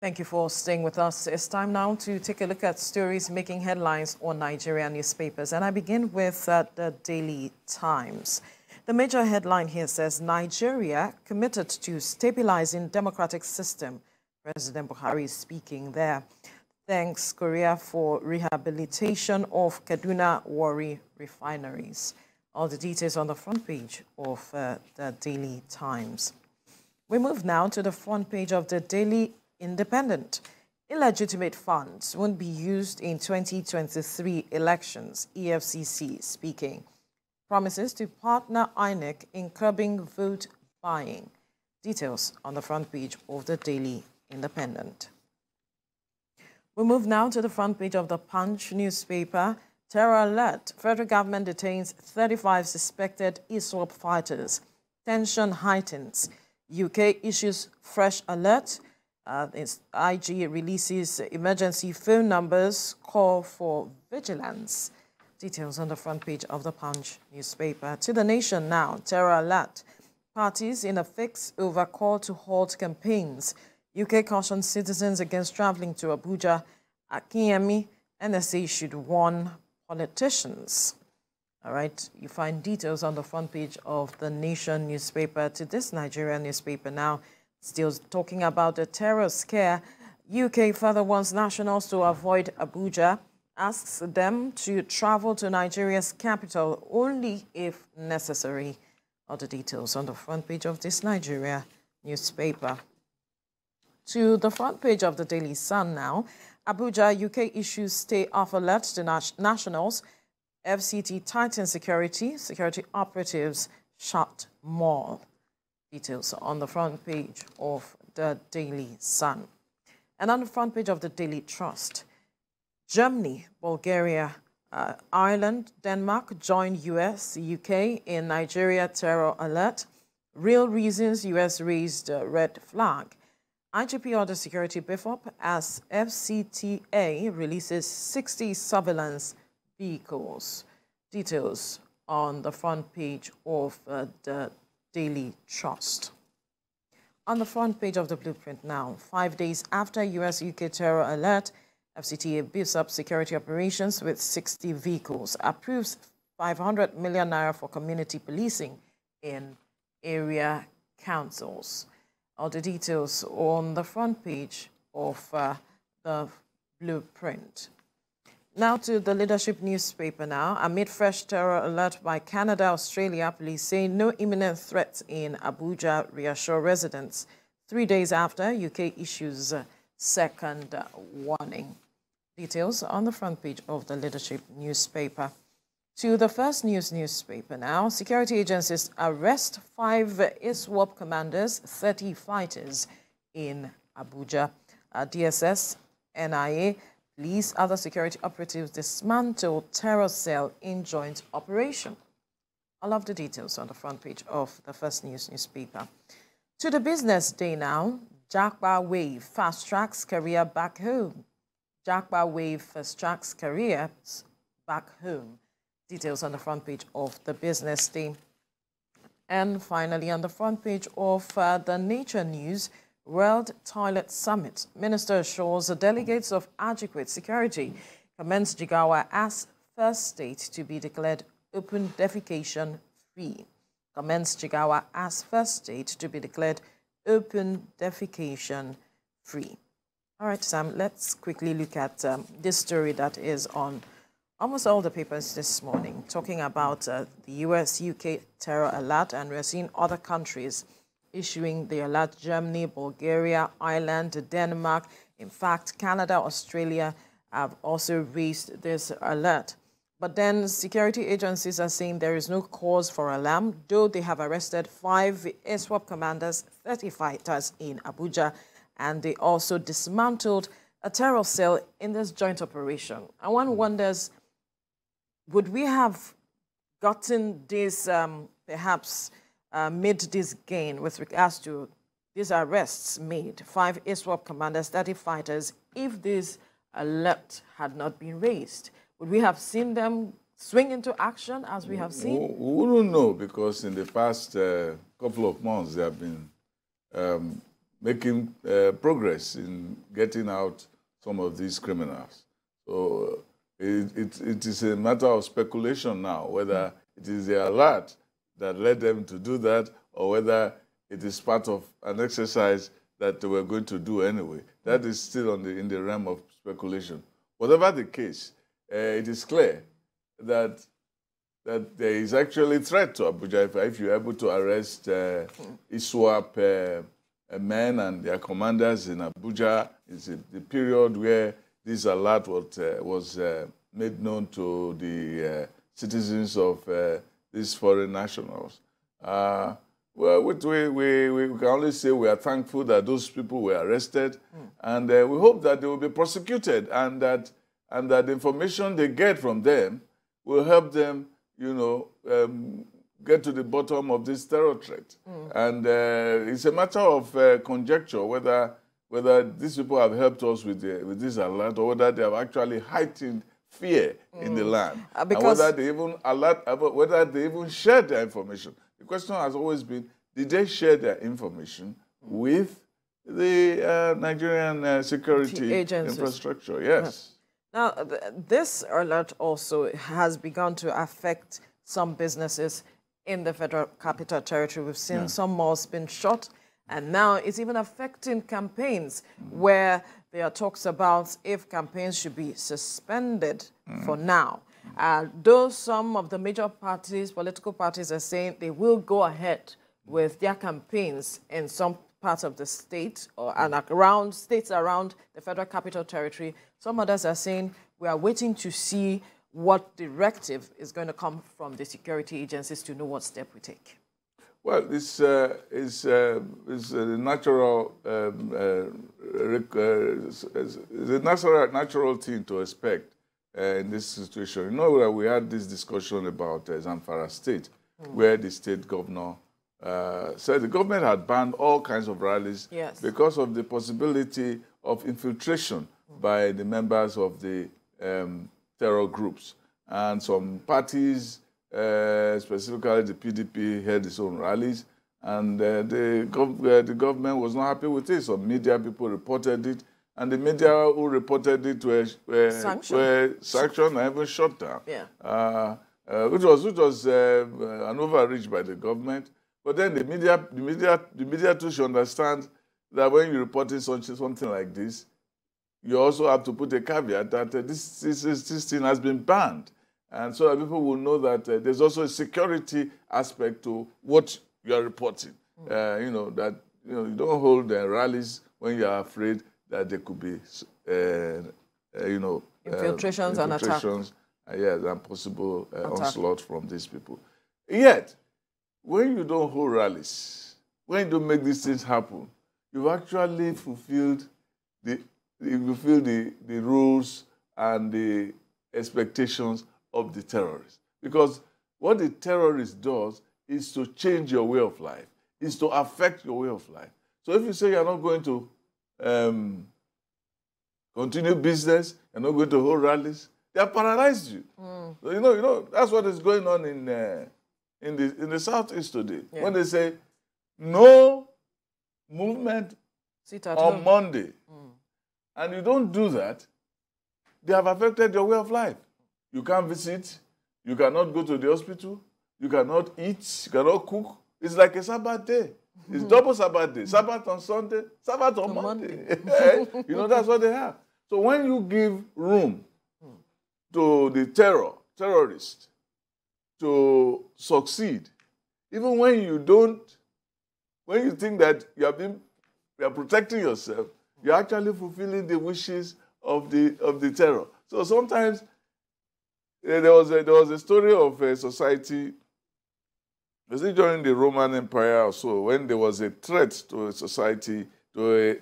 Thank you for staying with us. It's time now to take a look at stories making headlines on Nigerian newspapers. And I begin with the Daily Times. The major headline here says, Nigeria committed to stabilizing democratic system. President Buhari is speaking there. Thanks Korea for rehabilitation of Kaduna Warri refineries. All the details on the front page of the Daily Times. We move now to the front page of the Daily Independent. Illegitimate funds won't be used in 2023 elections, EFCC speaking. Promises to partner INEC in curbing vote buying. Details on the front page of the Daily Independent. We move now to the front page of the Punch newspaper. Terror alert. Federal government detains 35 suspected ISWAP fighters. Tension heightens. UK issues fresh alert. IG releases emergency phone numbers, call for vigilance. Details on the front page of the Punch newspaper. To the Nation now, terror alert. Parties in a fix over call to halt campaigns. UK cautions citizens against traveling to Abuja. Akinyemi, NSA should warn politicians. All right, you find details on the front page of the Nation newspaper. To this Nigerian newspaper now, still talking about the terror scare. UK further wants nationals to avoid Abuja, asks them to travel to Nigeria's capital only if necessary. All the details on the front page of this Nigeria newspaper. To the front page of the Daily Sun now, Abuja, UK issues stay off alert to nationals. FCT tightens security operatives shut mall. Details on the front page of the Daily Sun. And on the front page of the Daily Trust, Germany, Bulgaria, Ireland, Denmark join US, UK in Nigeria terror alert. Real reasons US raised red flag. IGP orders security beef up as FCTA releases 60 surveillance vehicles. Details on the front page of the Daily Trust. On the front page of the Blueprint now, 5 days after US-UK terror alert, FCTA beefs up security operations with 60 vehicles, approves 500 million naira for community policing in area councils. All the details on the front page of the Blueprint. Now to the Leadership newspaper now. Amid fresh terror alert by Canada, Australia, police say no imminent threats in Abuja reassure residents. 3 days after, UK issues second warning. Details on the front page of the Leadership newspaper. To the First News newspaper now. Security agencies arrest 5 ISWAP commanders, 30 fighters in Abuja. DSS, NIA, police, other security operatives dismantle terror cell in joint operation. All of the details on the front page of the First News newspaper. To the Business Day now, Japa Wave fast-tracks career back home. Japa Wave fast-tracks careers back home. Details on the front page of the Business Day. And finally, on the front page of the Nature News, World Toilet Summit. Minister assures the delegates of adequate security. Commends Jigawa as first state to be declared open defecation free. Commends Jigawa as first state to be declared open defecation free. All right, Sam, let's quickly look at this story that is on almost all the papers this morning, talking about the US-UK terror alert, and we're seeing other countries issuing the alert. Germany, Bulgaria, Ireland, Denmark. In fact, Canada, Australia have also raised this alert. But then security agencies are saying there is no cause for alarm, though they have arrested 5 ISWAP commanders, 30 fighters in Abuja, and they also dismantled a terror cell in this joint operation. And one wonders, would we have gotten this, perhaps made this gain with regards to these arrests made, 5 ISWAP commanders, 30 fighters, if this alert had not been raised? Would we have seen them swing into action as we have seen? We don't know, because in the past couple of months there have been making progress in getting out some of these criminals. So it is a matter of speculation now, whether it is the alert that led them to do that, or whether it is part of an exercise that they were going to do anyway. That is still in the realm of speculation. Whatever the case, it is clear that there is actually a threat to Abuja if you're able to arrest ISWAP men and their commanders in Abuja. It's the period where this alert was made known to the citizens of these foreign nationals. Well, we can only say we are thankful that those people were arrested, and we hope that they will be prosecuted, and that the information they get from them will help them, get to the bottom of this terror threat. And it's a matter of conjecture whether these people have helped us with this alert, or whether they have actually heightened fear in the land, and whether they even shared their information. The question has always been, did they share their information with the Nigerian security infrastructure? Yes. Now, this alert also has begun to affect some businesses in the Federal Capital Territory. We've seen some malls been shut, and now it's even affecting campaigns where there are talks about if campaigns should be suspended for now. Though some of the major political parties are saying they will go ahead with their campaigns in some parts of the state and around states around the Federal Capital Territory, some others are saying we are waiting to see what directive is going to come from the security agencies to know what step we take. Well, this is a natural thing to expect in this situation. You know, we had this discussion about Zamfara State, where the state governor said the government had banned all kinds of rallies because of the possibility of infiltration by the members of the terror groups. And some parties, specifically the PDP, held its own rallies, and the government was not happy with it. Some media people reported it, and the media who reported it were sanctioned and even shut down, which was an overreach by the government. But then the media too should understand that when you're reporting something like this, you also have to put a caveat that this thing has been banned. And so that people will know that there's also a security aspect to what you are reporting. You don't hold rallies when you are afraid that there could be, infiltrations and attacks. And possible onslaught from these people. Yet, when you don't hold rallies, when you don't make these things happen, you've actually fulfilled the rules and the expectations of the terrorists. Because what the terrorist does is to change your way of life, is to affect your way of life. So if you say you're not going to continue business, you're not going to hold rallies, they have paralyzed you. So, you know, that's what is going on in the Southeast today. When they say no movement on Monday, and you don't do that, they have affected your way of life. You can't visit, you cannot go to the hospital, you cannot eat, you cannot cook. It's like a Sabbath day. It's double Sabbath day. Sabbath on Sunday, Sabbath on Monday. That's what they have. So when you give room to the terrorists to succeed, even when you think that you are protecting yourself, you're actually fulfilling the wishes of the terror. So sometimes there was a story of a society, was it during the Roman Empire or so, when there was a threat to a society, to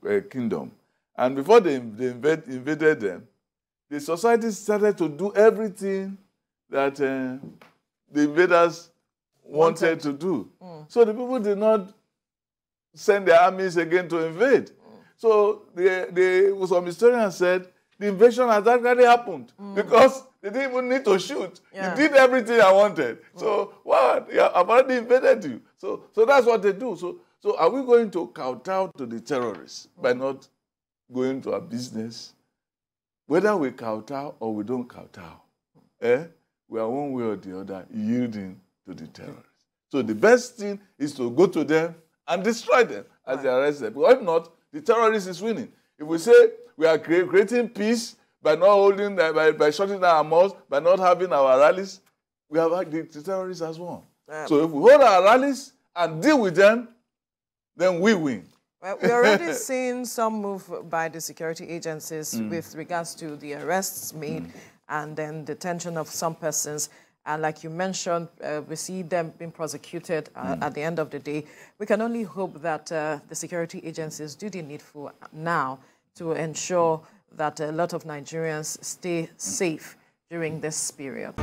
a kingdom. And before they invaded them, the society started to do everything that the invaders wanted to do. So the people did not send their armies again to invade. So some historians said the invasion has already happened because they didn't even need to shoot. You did everything I wanted. So what? Yeah, I've already invaded you. So that's what they do. So So are we going to kowtow to the terrorists by not going to our business? Whether we kowtow or we don't kowtow, we are one way or the other yielding to the terrorists. So the best thing is to go to them and destroy them as they arrest them. But if not, the terrorist is winning. If we say we are creating peace by not holding, by shutting down our mouths, by not having our rallies, we have the terrorists as won. So if we hold our rallies and deal with them, then we win. Well, we're already seeing some move by the security agencies with regards to the arrests made and then detention of some persons. And like you mentioned, we see them being prosecuted at the end of the day. We can only hope that the security agencies do the needful now to ensure that a lot of Nigerians stay safe during this period.